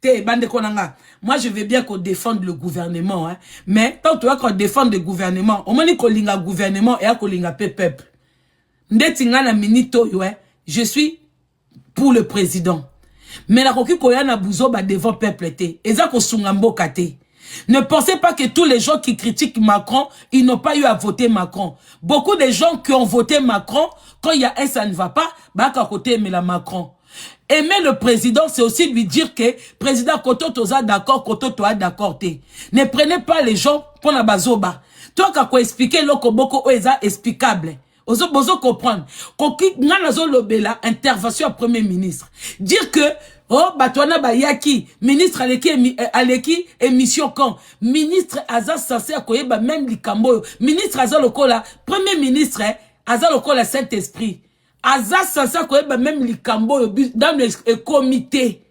Bande konanga. Moi, je veux bien qu'on défende le gouvernement, hein. Mais tant qu'on défend le gouvernement, on m'a dit qu'on linga gouvernement et qu'on linga peuple. Ndetinga na minito yo, hein. Je suis pour le président. Mais la koki koyana bouzo ba devant peuple te. Eza ko sungambo kate. Ne pensez pas que tous les gens qui critiquent Macron, ils n'ont pas eu à voter Macron. Beaucoup de gens qui ont voté Macron, quand il y a un ça ne va pas, bah à côté mais la Macron. Aimer le président, c'est aussi lui dire que président Koto toza d'accord, Koto toa d'accord te. Ne prenez pas les gens pour la bazoba. Toi quand expliquer loko boko oeza explicable. Ozo bozo comprendre. Koki nganazo lobela intervention au premier ministre. Dire que oh batwana ba yaki ministre aleki émission quand ministre aza censé akoyeba même likambo. Ministre aza lokola premier ministre aza lokola Saint-Esprit. Aza sasa koyeba même likambo dans le comité.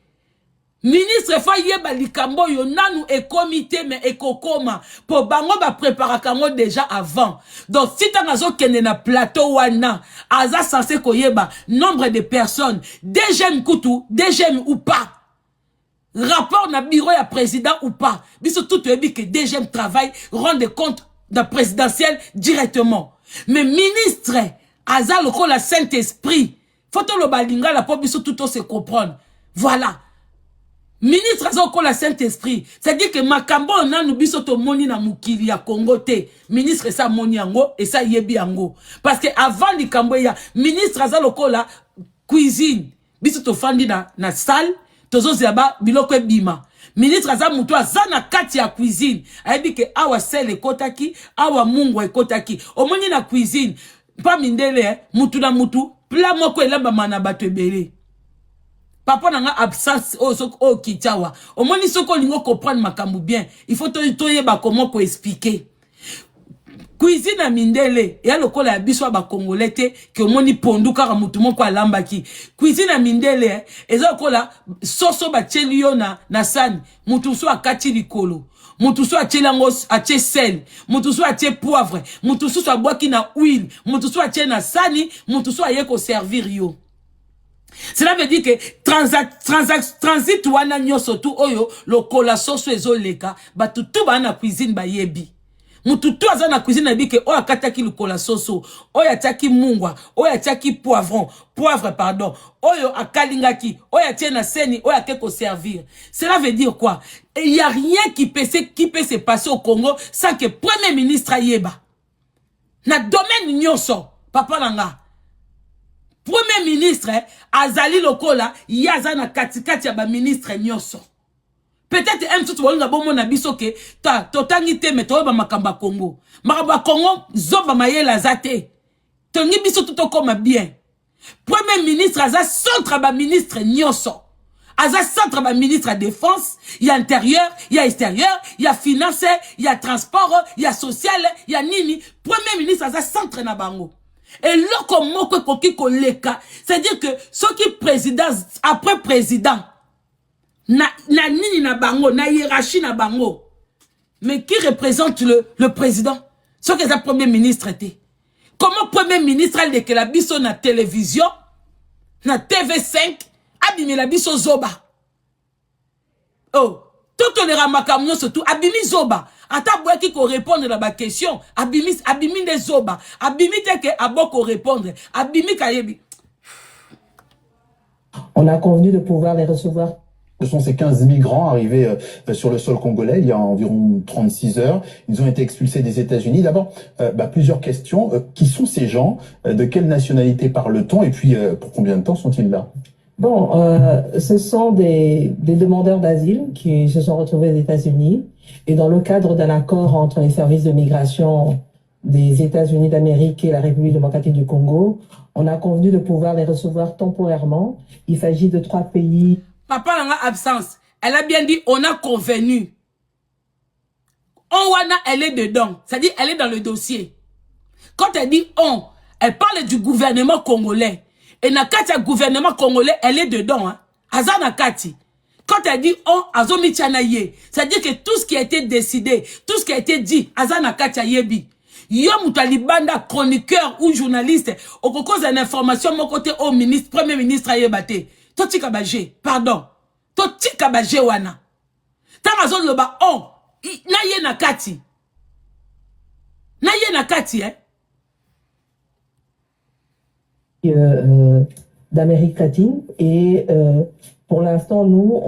Ministre fa yeba likambo yo nanu e comité mais e kokoma pour bango ba préparer kango déjà avant. Donc si tu nazo kende na plateau wana aza sensé koyeba nombre de personnes DGM kutu DGM ou pas. Rapport na bureau ya président ou pas. Biso tout ebi que DGM travaille rendre compte de présidentiel directement. Mais ministre Aza loko la Saint-Esprit. Faut que le balinga la pop biso tout se comprendre. Voilà. Ministre Aza loko la Saint-Esprit. C'est-à-dire que makambo na nous biso to moni na mukili ya Congo te. Ministre sa moni yango et ça yebi yango. Parce que avant likambo ya ministre Aza loko la cuisine. Biso to fandi na salle. Tozo ziaba biloko bima. Ministre Aza mutu aza na kati ya cuisine. Ayebi ke awa sel ekotaki, awa mungu ekotaki. Omoni na cuisine. Pas mindele, mutu na mutu, pla moko elamba mana bato ebele. Papa nanga absence o kitawa. Au moins soko lingo comprendre makambu bien. Il faut toyeba comment ko expliquer. Cuisine à mindele, ya lokola ya biso ba congolais te que moni pondu kaka mutu moko alambaki. Cuisine à mindele, ezo kola soso ba tchelio na sani, mutu so akati likolo. Mutusu a tchelangos a tche sel, mutusu a tche poivre, mutusu a boaki na huile, mutusu a tche na sani, mutusu a yeko servir yo. Cela veut dire que transit wana nyoso tu oyo lokola soso ezo leka, batu tu ba na cuisine ba yebi. Mutu tu aza na cuisine na bi ke oya kataki lokola soso, oya tchaki mungwa, oya tchaki poivre pardon, oyo akalingaki, oya tche na seni, oya keko servir. Cela veut dire quoi? Et il n'y a rien qui peut se passer au Congo sans que premier ministre ayeba. Na domaine nyonso, papa nanga. Premier ministre, azali lokola, yaza na katikati ya ba ministre nyonso. Peut-être un tout wanga bomo na biso ke totangi te meto ba makamba Congo. Makamba Congo zoba mayela zate. Tongi biso tout okoma bien. Premier ministre aza centre ba ministre nyonso. Aza centre ba ministre à défense, il y a intérieur, il y a extérieur, il y a finance, il y a transport, il y a social, il y a nini. Premier ministre aza centre na bango. Et là comme moko koki koleka, c'est-à-dire que ceux qui président après président na nini na bango, na hiérarchie na bango. Mais qui représente le président? Ceux qui sont premier ministre était. Comment premier ministre a que la biso na télévision, na TV5, abimi la biso zoba. Oh, tout le ramakamno surtout abimi zoba. Ata boye qui ko répondre à la question, abimi des zoba, abimi te que aboko répondre, abimi kayebi. On a convenu de pouvoir les recevoir. Ce sont ces 15 migrants arrivés sur le sol congolais il y a environ 36 heures. Ils ont été expulsés des États-Unis. D'abord, plusieurs questions. Qui sont ces gens? De quelle nationalité parle-t-on? Et puis, pour combien de temps sont-ils là? Bon, ce sont des demandeurs d'asile qui se sont retrouvés aux États-Unis. Et dans le cadre d'un accord entre les services de migration des États-Unis d'Amérique et la République démocratique du Congo, on a convenu de pouvoir les recevoir temporairement. Il s'agit de 3 pays. Papa n'a pas absence. Elle a bien dit, on a convenu. On, elle est dedans. C'est-à-dire, elle est dans le dossier. Quand elle dit on, elle parle du gouvernement congolais. Et Nakati, le gouvernement congolais, elle est dedans. Hein. Aza Nakati. Quand elle dit on, Azomi Tchanaye. C'est-à-dire que tout ce qui a été décidé, tout ce qui a été dit, Aza Nakati Ayebi. Yo Moutalibanda, chroniqueur ou journaliste, au cause d'une information, mon côté, au ministre, premier ministre Ayebate. Totika Bagé, pardon. To tika ba jewana. Tanga zon loba on. Na ye na kati. Na ye na kati, hein. D'Amérique latine et pour l'instant, nous,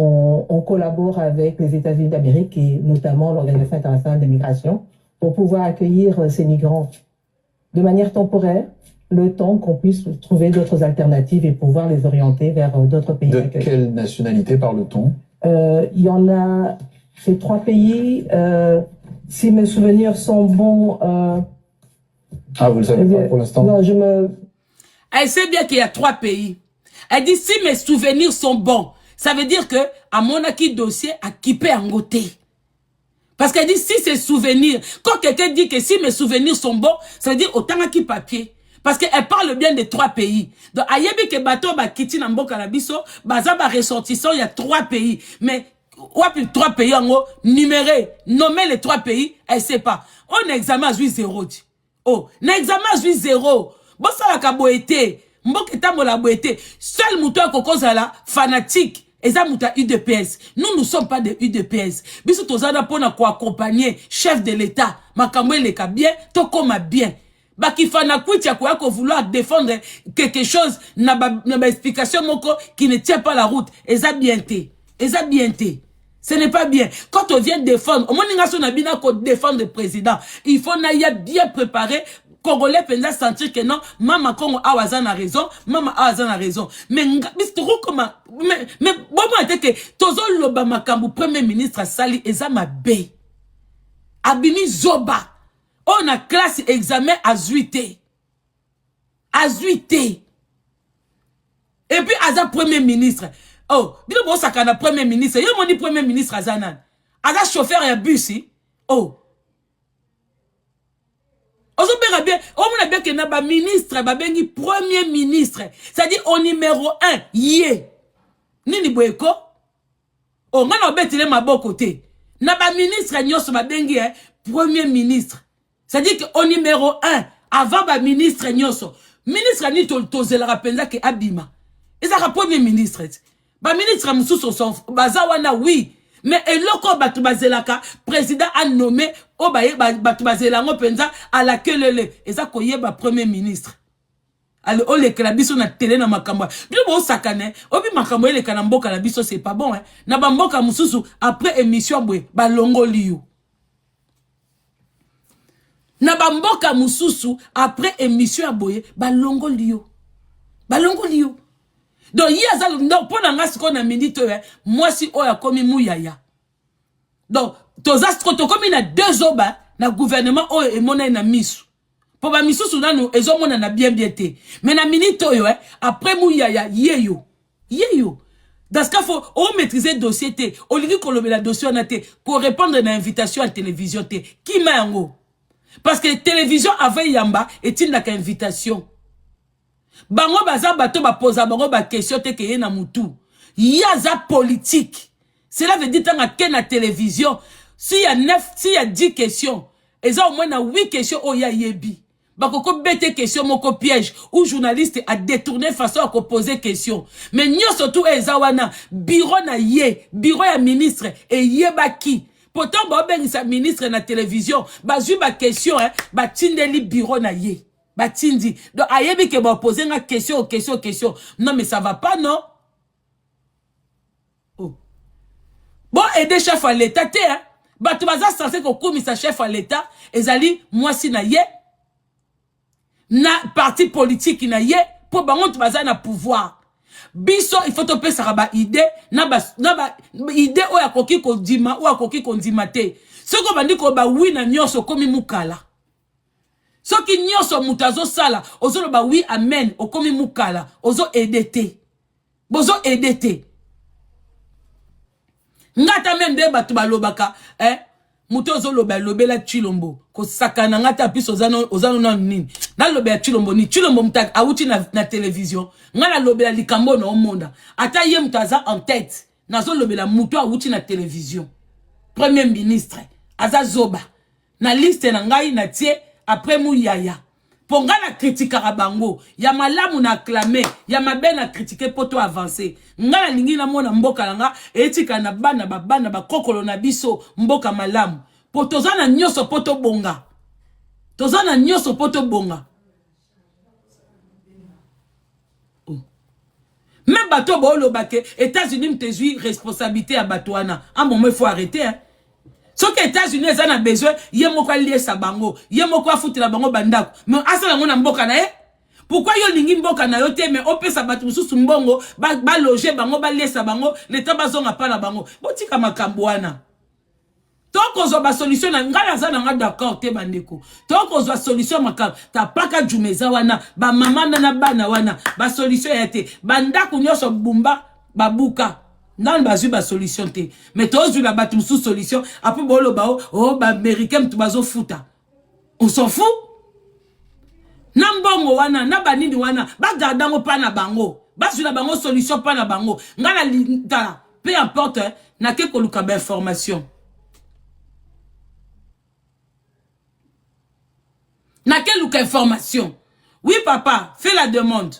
on collabore avec les États-Unis d'Amérique et notamment l'Organisation internationale des migrations pour pouvoir accueillir ces migrants de manière temporaire, le temps qu'on puisse trouver d'autres alternatives et pouvoir les orienter vers d'autres pays. De quelle nationalité parle-t-on? Il y en a ces 3 pays. Si mes souvenirs sont bons... Ah, vous le savez pas pour l'instant? Non, je me... Elle sait bien qu'il y a 3 pays. Elle dit, si mes souvenirs sont bons, ça veut dire que, à mon acquis dossier, à Kipé Angoté. Parce qu'elle dit, si ses souvenirs, quand quelqu'un dit que si mes souvenirs sont bons, ça veut dire autant qui papier. Parce qu'elle parle bien des 3 pays. Donc, ayebi ke bato ba kiti na mboka na biso, baza ba ressortissant, il y a 3 pays. Mais, ouapi 3 pays en haut, numéré, nommer les 3 pays, elle sait pas. On examen à 0. Oh, na examen à 0. Bon, ça la kaboete. Mboka tamola boete. Seul mouton kokozala, fanatique. Eza muta UDPS. Nous sommes pas des UDPS. Biso tozana pona ko accompagner chef de l'État. Makambo leka bien, to koma bien. Bakifana kwitia kwa ko vouloir défendre quelque chose na ba explication moko qui ne tient pas la route. Eza bienté. Eza bienté. Ce n'est pas bien. Quand on vient défendre, au moins on a bien qu'on défendre le président. Il faut naïa bien préparé. Congolais pensa sentir que non, maman Congo Awazan a raison, maman Awazan a raison. Mais bon moi que tozo loba makambu premier ministre Sali ezama B. Abimi Zoba. On a classe examen à 8T. À 8T. Et puis Aza premier ministre. Oh, bilo bo sakana premier ministre. Yo moni premier ministre Azanan. Aza chauffeur et bus. Oh. On a bien que na ministre, babengi premier ministre. C'est-à-dire au numéro 1, yé. Nini boeko? Oh, on a betile ma bon côté. Na ba ministre nyoso babengi premier ministre. C'est-à-dire que au numéro 1, avant ba ministre nyoso. Ministre ni tozela rapenza ke abima. Ezaka premier ministre. Ba ministre mususu son bazawana oui. Mais eloko batu bazelaka président a nommé obaye batu bazelango penza à la kelele eza koyeba premier ministre. Alors on les biso na télé na makamba. Bilo bo sakane, obi makambo ele kana mboka na biso c'est pas bon hein. Na ba mboka mususu après émission bwe ba longoli yo. Na ba mboka mususu après émission aboye ba longoli yo. Ba longoli yo. Donc, il y a ça, donc, pour l'angas qu'on a minute, moi, si, on a commis mouyaya. Donc, tous astros, comme il y a 2 oba, na gouvernement, oh, et mon na misu. Pour ma misu, soudan, nous, et on a bien été. Mais na minute, après mouyaya, yeyo. Yeyo. Dans ce cas, faut, on maîtriser le dossier, au lieu qu'on le met la dossier, on a pour répondre à l'invitation à la télévision, qui m'a en haut? Parce que la télévision avait yamba, est-il la invitation? Bango baza bato ba posa bango ba question te ke na mutu. Yaza politique. Cela veut dire tanga ke na télévision. S'il y a 10 questions, et ça au moins na 8 questions o ya yebi. Bakoko bête question moko piège ou journaliste a détourné façon à poser question. Mais nyo surtout ezawana bureau na ye, bureau ya ministre et yebaki. Pourtant ba ben sa ministre na télévision, ba ju ba question ba tindeli bureau na ye. Batindi. Donc, ayebi ke ba poser une question. Non, mais ça va pas, non? Oh. Bon, aider chef à l'État, hein? Bah, tu vas censé qu'on commis sa chef à l'État, et zali, moi si na ye, na parti politique na ye, pour bangon tu vas na pouvoir. Biso, il faut te payer ça ba idée, na ba idée ou ya koki kondima, ou ya koki kondimate. Ce qu'on va dire qu'on ba oui na nyonso komi mukala. Ce qui n'y so mutazo sala, ozo ba oui amen, okomi mukala, ozo edete. Bozo edete. Ngata même de batu balobaka, mutozo lobela chilombo, ko sakana ngata piso ozano na nini. Na lobela chilombo ni chilombo mutaka awuti na télévision. Ngala lobela likambo na omonda. Ata ye mutaza en tête. Nazo lobela muto awuti na télévision. Premier ministre, aza zoba. Na liste na ngai na tie après mouyaya. Ponga la critique à bango. Ya malamu na acclamé. Ya mabe na critiqué poto avancé. Nga la lingi na mona mboka langa. Etika na bana ba kokolo na biso mboka malamu. Potoza na nyoso poto bonga. Toza na nyoso poto bonga. Même bateau bolo bake. États-Unis m'tezui responsabilité à batouana. À un moment il faut arrêter hein. Ce que les États-Unis ont besoin, il y a moko lié sa bango, il y a moko foutre la bango bandako. Mais asa ngona mboka na e? Pourquoi yo lingi mboka na yo te mais on peut sa batu mususu mbongo, ba loger bango, ba lié sa bango, l'état bazonga pa na bango. Botika makambo wana. Toko zo ba solution na ngala za na nga d'accord te bandeko. Toko zo solution makam, ta paka jumeza wana, ba mama na bana wana, ba solution yate. Bandako nyoso bumba babuka. Non, bah, j'ai solution te. Mais toi, tu l'as sous solution. Après, bon, le bao, oh, bah, américain, tu vas au foot. On s'en fout. Nambongo wana, nabanini wana, bah, gardango pa na bango. Bah, tu la bango solution pa na bango. Ngala linta, peu importe, hein, na ke koluka ba information. Na ke luka information. Oui, papa, fais la demande.